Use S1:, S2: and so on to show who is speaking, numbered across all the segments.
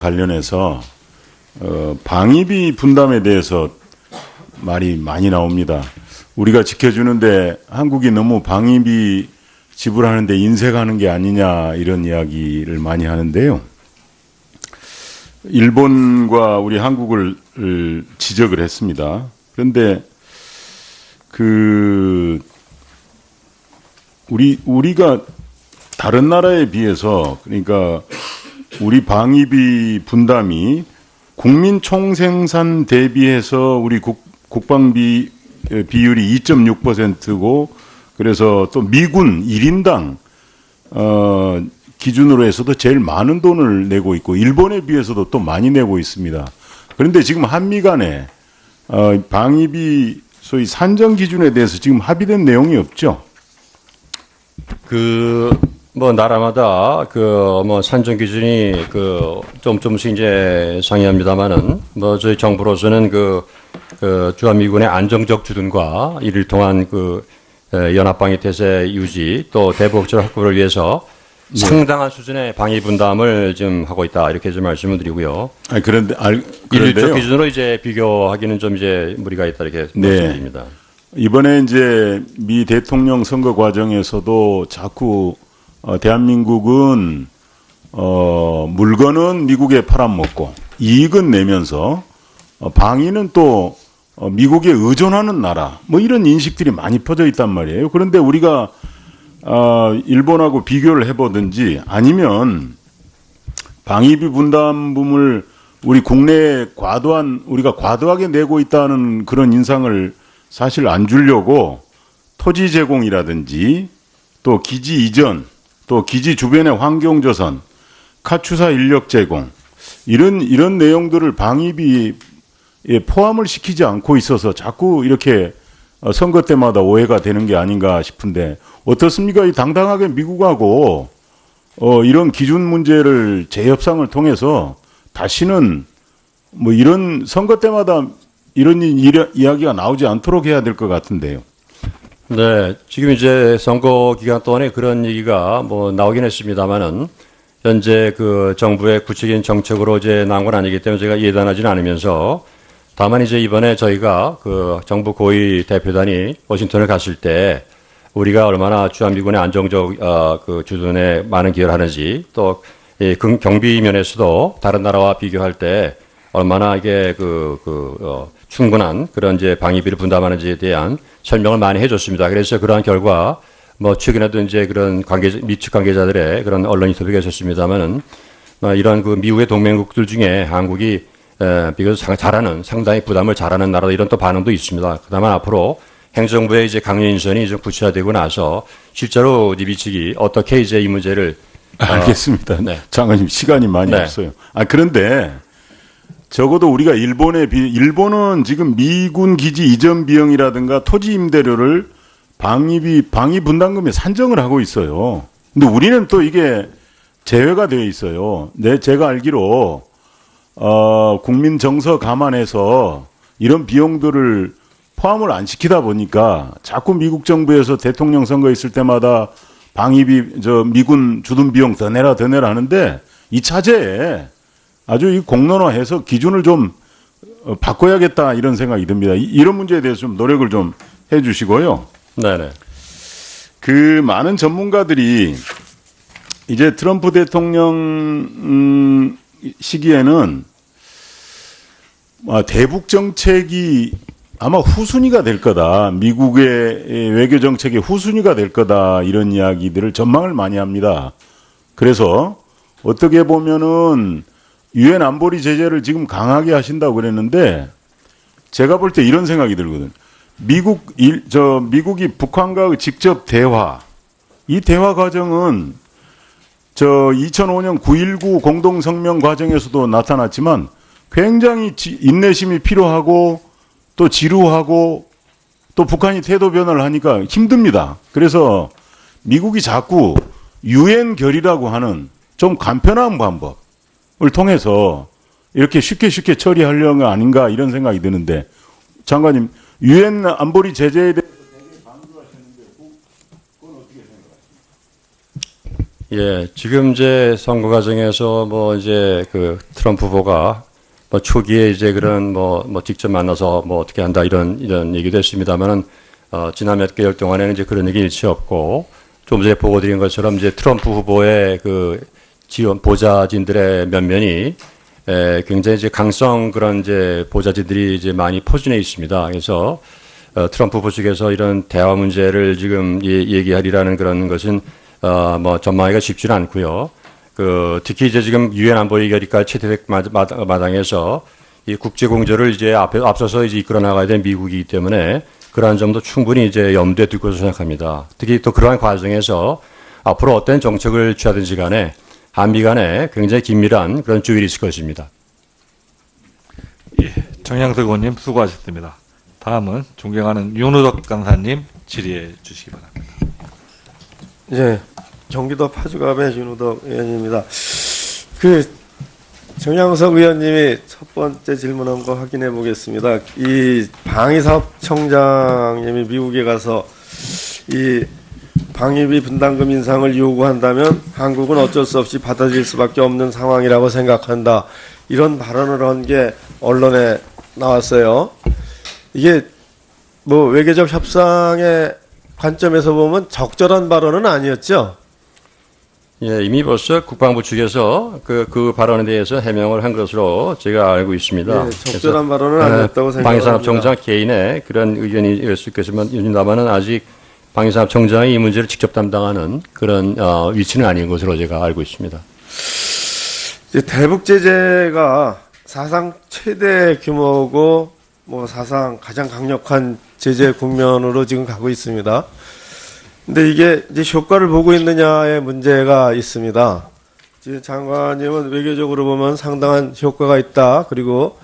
S1: 관련해서 방위비 분담에 대해서 말이 많이 나옵니다. 우리가 지켜주는데 한국이 너무 방위비 지불하는데 인색하는 게 아니냐 이런 이야기를 많이 하는데요. 일본과 우리 한국을 지적을 했습니다. 그런데 우리가 다른 나라에 비해서 그러니까 우리 방위비 분담이 국민 총생산 대비해서 우리 국방비 비율이 2.6%고 그래서 또 미군 1인당 기준으로 해서도 제일 많은 돈을 내고 있고 일본에 비해서도 또 많이 내고 있습니다. 그런데 지금 한미 간에 방위비 소위 산정 기준에 대해서 지금 합의된 내용이 없죠.
S2: 나라마다 산정 기준이 조금씩 이제 상이합니다만은 저희 정부로서는 주한미군의 안정적 주둔과 이를 통한 연합방위 태세 유지 또 대북적 확보를 위해서
S1: 네.
S2: 상당한 수준의 방위 분담을 지금 하고 있다 이렇게 좀 말씀을 드리고요.
S1: 그런데요.
S2: 인류적 기준으로 이제 비교하기는 좀 이제 무리가 있다 이렇게
S1: 네.
S2: 말씀드립니다.
S1: 이번에 이제 미 대통령 선거 과정에서도 자꾸 대한민국은 물건은 미국에 팔아먹고 이익은 내면서 방위는 또 미국에 의존하는 나라 뭐 이런 인식들이 많이 퍼져 있단 말이에요. 그런데 우리가 일본하고 비교를 해보든지 아니면 방위비 분담금을 우리 국내에 우리가 과도하게 내고 있다는 그런 인상을 사실 안 주려고 토지 제공이라든지 또 기지 이전 또 기지 주변의 환경 조성, 카투사 인력 제공 이런 내용들을 방위비에 포함을 시키지 않고 있어서 자꾸 이렇게 선거 때마다 오해가 되는 게 아닌가 싶은데 어떻습니까? 이 당당하게 미국하고 이런 기준 문제를 재협상을 통해서 다시는 뭐 이런 선거 때마다 이런 이야기가 나오지 않도록 해야 될 것 같은데요.
S2: 네, 지금 이제 선거 기간 동안에 그런 얘기가 나오긴 했습니다만은 현재 정부의 구체적인 정책으로 이제 나온 건 아니기 때문에 제가 예단하지는 않으면서 다만 이제 이번에 저희가 정부 고위 대표단이 워싱턴을 갔을 때 우리가 얼마나 주한미군의 안정적 주둔에 많은 기여를 하는지 또 경비 면에서도 다른 나라와 비교할 때 얼마나 이게 충분한 그런 이제 방위비를 분담하는지에 대한 설명을 많이 해줬습니다. 그래서 그러한 결과 최근에도 이제 그런 미측 관계자들의 그런 언론 인터뷰가 있었습니다만은 이런 미국의 동맹국들 중에 한국이 비교적 상당히 부담을 잘하는 나라다 이런 또 반응도 있습니다. 그다음에 앞으로 행정부의 이제 강력 인선이 좀 구체화되고 나서 실제로 미측이 어떻게 이제 이 문제를
S1: 알겠습니다.
S2: 네.
S1: 장관님 시간이 많이
S2: 네.
S1: 없어요. 그런데 적어도 우리가 일본은 지금 미군 기지 이전 비용이라든가 토지 임대료를 방위 분담금에 산정을 하고 있어요. 근데 우리는 또 이게 제외가 되어 있어요. 제가 알기로 국민 정서 감안해서 이런 비용들을 포함을 안 시키다 보니까 자꾸 미국 정부에서 대통령 선거 있을 때마다 방위비 미군 주둔 비용 더 내라 하는데 이 차제에 아주 이 공론화해서 기준을 좀 바꿔야겠다 이런 생각이 듭니다. 이런 문제에 대해서 좀 노력을 좀 해주시고요.
S2: 네네.
S1: 많은 전문가들이 이제 트럼프 대통령 시기에는 대북 정책이 아마 후순위가 될 거다. 미국의 외교 정책의 후순위가 될 거다. 이런 이야기들을 전망을 많이 합니다. 그래서 어떻게 보면은 유엔 안보리 제재를 지금 강하게 하신다고 그랬는데 제가 볼 때 이런 생각이 들거든. 미국이 북한과 직접 대화, 이 대화 과정은 2005년 9.19 공동성명 과정에서도 나타났지만 굉장히 인내심이 필요하고 또 지루하고 또 북한이 태도 변화를 하니까 힘듭니다. 그래서 미국이 자꾸 유엔 결의라고 하는 좀 간편한 방법을 통해서 이렇게 쉽게 처리하려는 거 아닌가 이런 생각이 드는데 장관님 유엔 안보리 제재에 대해서 되게 강조하셨는데 그건 어떻게 생각하십니까?
S2: 예, 지금 이제 선거 과정에서 뭐 이제 그 트럼프 후보가 뭐 초기에 이제 그런 뭐 직접 만나서 뭐 어떻게 한다 이런 얘기도 했습니다만은 지난 몇 개월 동안에는 이제 그런 얘기 일치 없고 좀 전에 보고드린 것처럼 이제 트럼프 후보의 그 지원 보좌진들의 면면이 굉장히 이제 강성 그런 이제 보좌진들이 이제 많이 포진해 있습니다. 그래서 트럼프 후보 측에서 이런 대화 문제를 지금 얘기하리라는 그런 것은 뭐 전망하기가 쉽지는 않고요. 특히 이제 지금 유엔 안보리 결의까지 채택 마당에서 이 국제 공조를 이제 앞서서 이제 이끌어 나가야 된 미국이기 때문에 그러한 점도 충분히 이제 염두에 두고 생각합니다. 특히 또 그러한 과정에서 앞으로 어떤 정책을 취하든지 간에 한미 간에 굉장히 긴밀한 그런 조율이 있을 것입니다.
S3: 예, 정양석 의원님 수고하셨습니다. 다음은 존경하는 윤우덕 간사님 질의해 주시기 바랍니다.
S4: 예, 경기도 파주갑의 윤우덕 의원입니다. 정양석 의원님이 첫 번째 질문한 거 확인해 보겠습니다. 이 방위사업청장님이 미국에 가서 이 방위비 분담금 인상을 요구한다면 한국은 어쩔 수 없이 받아들일 수밖에 없는 상황이라고 생각한다. 이런 발언을 한 게 언론에 나왔어요. 이게 뭐 외교적 협상의 관점에서 보면 적절한 발언은 아니었죠.
S2: 예, 이미 벌써 국방부 측에서 그 발언에 대해서 해명을 한 것으로 제가 알고 있습니다.
S4: 예, 적절한 발언은 아니었다고 생각합니다.
S2: 방위산업청장 개인의 그런 의견일 수 있겠습니다만은 아직 방위산업청장이 이 문제를 직접 담당하는 그런 위치는 아닌 것으로 제가 알고 있습니다.
S4: 대북 제재가 사상 최대 규모고 뭐 사상 가장 강력한 제재 국면으로 지금 가고 있습니다. 근데 이게 이제 효과를 보고 있느냐의 문제가 있습니다. 지금 장관님은 외교적으로 보면 상당한 효과가 있다. 그리고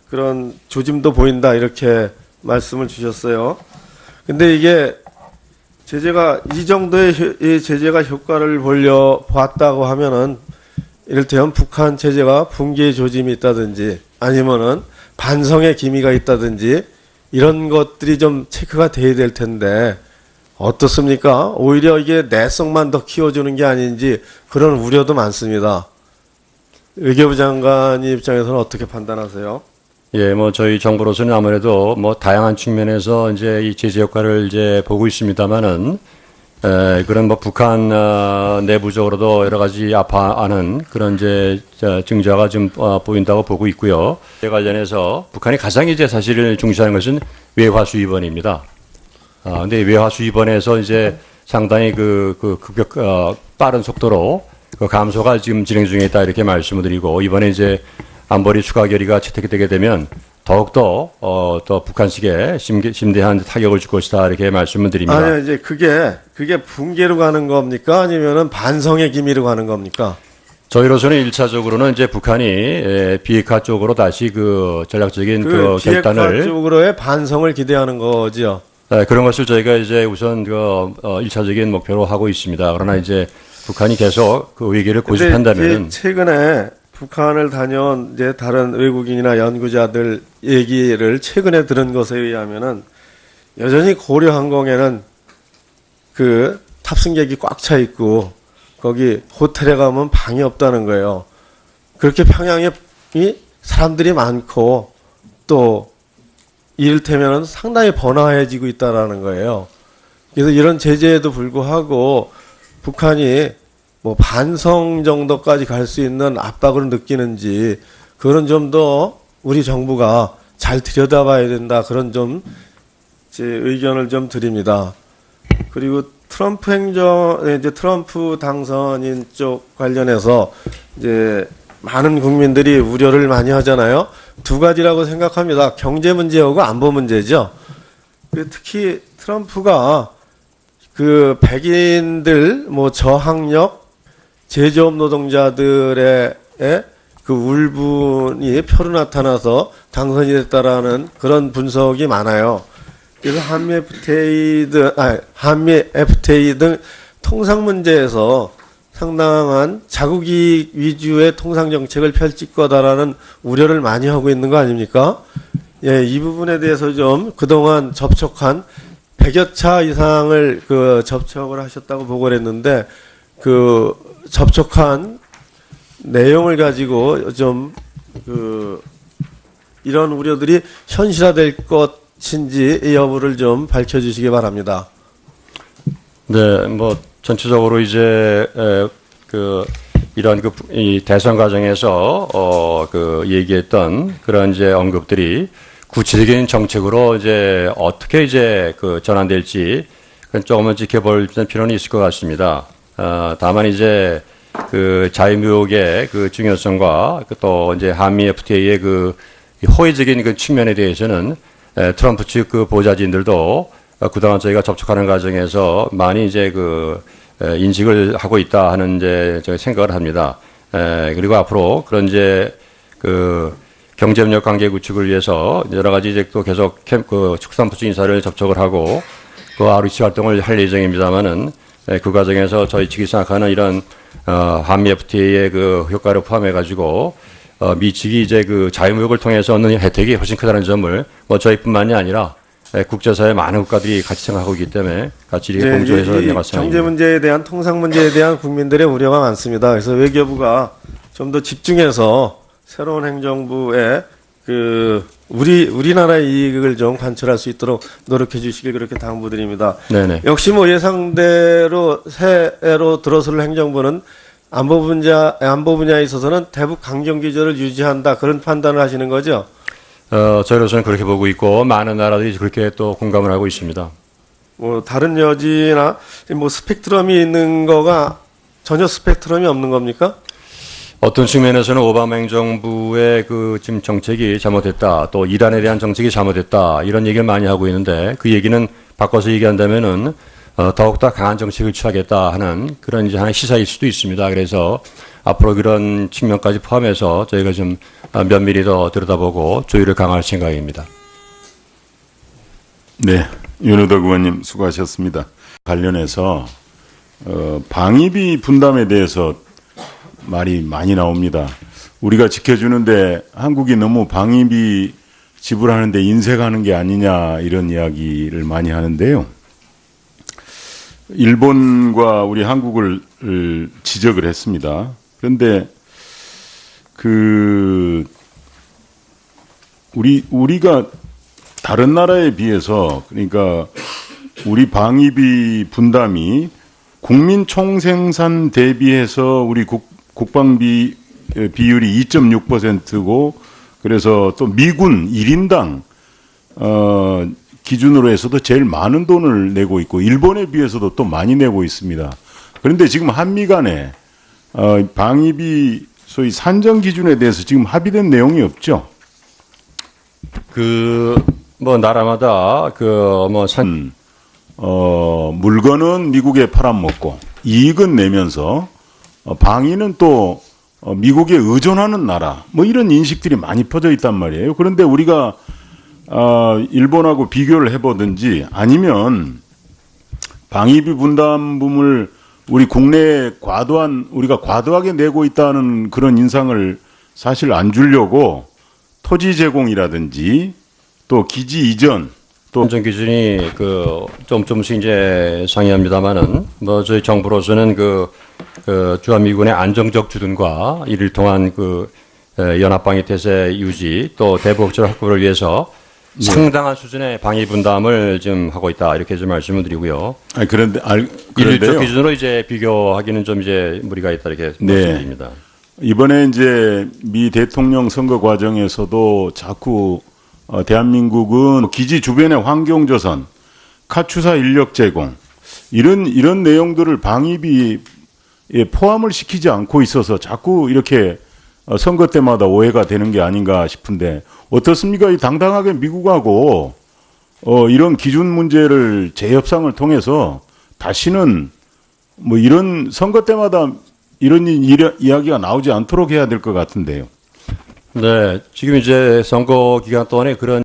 S4: 그런 조짐도 보인다. 이렇게 말씀을 주셨어요. 근데 이게 제재가 이 정도의 제재가 효과를 보았다고 하면은 이를테면 북한 제재가 붕괴의 조짐이 있다든지 아니면은 반성의 기미가 있다든지 이런 것들이 좀 체크가 돼야 될 텐데 어떻습니까? 오히려 이게 내성만 더 키워주는 게 아닌지 그런 우려도 많습니다. 외교부 장관 입장에서는 어떻게 판단하세요?
S2: 예, 뭐 저희 정부로서는 아무래도 뭐 다양한 측면에서 이제 이 제재 효과를 이제 보고 있습니다만은 그런 뭐 북한 내부적으로도 여러 가지 아파하는 그런 이제 증자가 좀 보인다고 보고 있고요. 이 관련해서 북한이 가장 이제 사실을 중시하는 것은 외화 수입원입니다. 근데 외화 수입원에서 이제 상당히 빠른 속도로 그 감소가 지금 진행 중에 있다 이렇게 말씀을 드리고 이번에 이제 안보리 추가 결의가 채택되게 되면 더욱더 또 북한식의 심대한 타격을 줄 것이다 이렇게 말씀을 드립니다.
S4: 아니 이제 그게 붕괴로 가는 겁니까? 아니면은 반성의 기미로 가는 겁니까?
S2: 저희로서는 1차적으로는 이제 북한이 비핵화 쪽으로 다시 그 전략적인 그 결단을
S4: 비핵화 쪽으로의 반성을 기대하는 거죠.
S2: 네, 그런 것을 저희가 이제 우선 1차적인 목표로 하고 있습니다. 그러나 이제 북한이 계속 그 위기를 고집한다면은
S4: 최근에 북한을 다녀온 이제 다른 외국인이나 연구자들 얘기를 최근에 들은 것에 의하면은 여전히 고려항공에는 그 탑승객이 꽉 차 있고 거기 호텔에 가면 방이 없다는 거예요. 그렇게 평양에 사람들이 많고 또 이를테면은 상당히 번화해지고 있다라는 거예요. 그래서 이런 제재에도 불구하고 북한이 뭐 반성 정도까지 갈 수 있는 압박을 느끼는지 그런 좀 더 우리 정부가 잘 들여다봐야 된다. 그런 좀 제 의견을 좀 드립니다. 그리고 이제 트럼프 당선인 쪽 관련해서 이제 많은 국민들이 우려를 많이 하잖아요. 두 가지라고 생각합니다. 경제 문제하고 안보 문제죠. 특히 트럼프가 그 백인들 뭐 저학력 제조업 노동자들의 그 울분이 표로 나타나서 당선이 됐다라는 그런 분석이 많아요. 그래서 한미 FTA 등 통상 문제에서 상당한 자국이익 위주의 통상 정책을 펼칠 거다라는 우려를 많이 하고 있는 거 아닙니까? 예, 이 부분에 대해서 좀 그동안 접촉한 100여 차 이상을 접촉을 하셨다고 보고를 했는데 그 접촉한 내용을 가지고 좀 이런 우려들이 현실화될 것인지 여부를 좀 밝혀주시기 바랍니다.
S2: 네, 뭐 전체적으로 이제 이런 이 대선 과정에서 얘기했던 그런 이제 언급들이 구체적인 정책으로 이제 어떻게 이제 전환될지 그건 조금은 지켜볼 필요는 있을 것 같습니다. 다만 이제 자유무역의 중요성과 또 이제 한미 FTA의 호의적인 측면에 대해서는 트럼프 측 보좌진들도 그동안 저희가 접촉하는 과정에서 많이 이제 인식을 하고 있다 하는 이제 저희 생각을 합니다. 그리고 앞으로 그런 이제 경제협력 관계 구축을 위해서 여러 가지 이제 또 계속 축산부수 인사를 접촉을 하고 ROC 활동을 할 예정입니다만은 그 과정에서 저희 측이 생각하는 이런 한미 FTA의 효과를 포함해 가지고 미 측이 이제 자유무역을 통해서 얻는 혜택이 훨씬 크다는 점을 뭐 저희뿐만이 아니라 국제사회 많은 국가들이 같이 생각하고 있기 때문에 같이 이렇게 공조해서 내가 생각합니다.
S4: 경제 문제에 대한 통상 문제에 대한 국민들의 우려가 많습니다. 그래서 외교부가 좀 더 집중해서 새로운 행정부의 우리나라의 이익을 좀 관철할 수 있도록 노력해 주시길 그렇게 당부드립니다.
S2: 네네.
S4: 역시 뭐 예상대로 새해로 들어설 행정부는 안보 분야에 있어서는 대북 강경 기조를 유지한다 그런 판단을 하시는 거죠?
S2: 저희로서는 그렇게 보고 있고 많은 나라들이 그렇게 또 공감을 하고 있습니다.
S4: 뭐 다른 여지나 뭐 스펙트럼이 있는 거가 전혀 스펙트럼이 없는 겁니까?
S2: 어떤 측면에서는 오바마 행정부의 지금 정책이 잘못됐다, 또 이란에 대한 정책이 잘못됐다 이런 얘기를 많이 하고 있는데 그 얘기는 바꿔서 얘기한다면은 더욱더 강한 정책을 취하겠다 하는 그런 이제 하나의 시사일 수도 있습니다. 그래서 앞으로 그런 측면까지 포함해서 저희가 좀 면밀히 더 들여다보고 조율을 강화할 생각입니다.
S1: 네, 윤호덕 의원님 수고하셨습니다. 관련해서 방위비 분담에 대해서 말이 많이 나옵니다. 우리가 지켜주는데 한국이 너무 방위비 지불하는데 인색하는 게 아니냐 이런 이야기를 많이 하는데요. 일본과 우리 한국을 지적을 했습니다. 그런데 우리가 다른 나라에 비해서 그러니까 우리 방위비 분담이 국민 총생산 대비해서 우리 국방비 비율이 2.6%고 그래서 또 미군 1인당 기준으로 해서도 제일 많은 돈을 내고 있고 일본에 비해서도 또 많이 내고 있습니다. 그런데 지금 한미 간에 방위비 소위 산정 기준에 대해서 지금 합의된 내용이 없죠.
S2: 뭐 나라마다
S1: 물건은 미국에 팔아먹고 이익은 내면서 방위는 또 미국에 의존하는 나라 뭐 이런 인식들이 많이 퍼져 있단 말이에요. 그런데 우리가 일본하고 비교를 해보든지 아니면 방위비 분담금을 우리 국내에 우리가 과도하게 내고 있다는 그런 인상을 사실 안 주려고 토지 제공이라든지 또 기지 이전 또
S2: 안전 기준이 조금씩 이제 상이합니다만은 뭐 저희 정부로서는 주한미군의 안정적 주둔과 이를 통한 연합방위 태세 유지 또 대북적 확보를 위해서 상당한 수준의 방위 분담을 지금 하고 있다 이렇게 좀 말씀을 드리고요.
S1: 그런데요.
S2: 일률적 기준으로 이제 비교하기는 좀 이제 무리가 있다 이렇게 말씀드립니다.
S1: 이번에 이제 미 대통령 선거 과정에서도 자꾸 대한민국은 기지 주변의 환경 조성, 카투사 인력 제공 이런 내용들을 방위비에 포함을 시키지 않고 있어서 자꾸 이렇게 선거 때마다 오해가 되는 게 아닌가 싶은데 어떻습니까? 이 당당하게 미국하고 이런 기준 문제를 재협상을 통해서 다시는 뭐 이런 선거 때마다 이런 이야기가 나오지 않도록 해야 될 것 같은데요.
S2: 네, 지금 이제 선거 기간 동안에 그런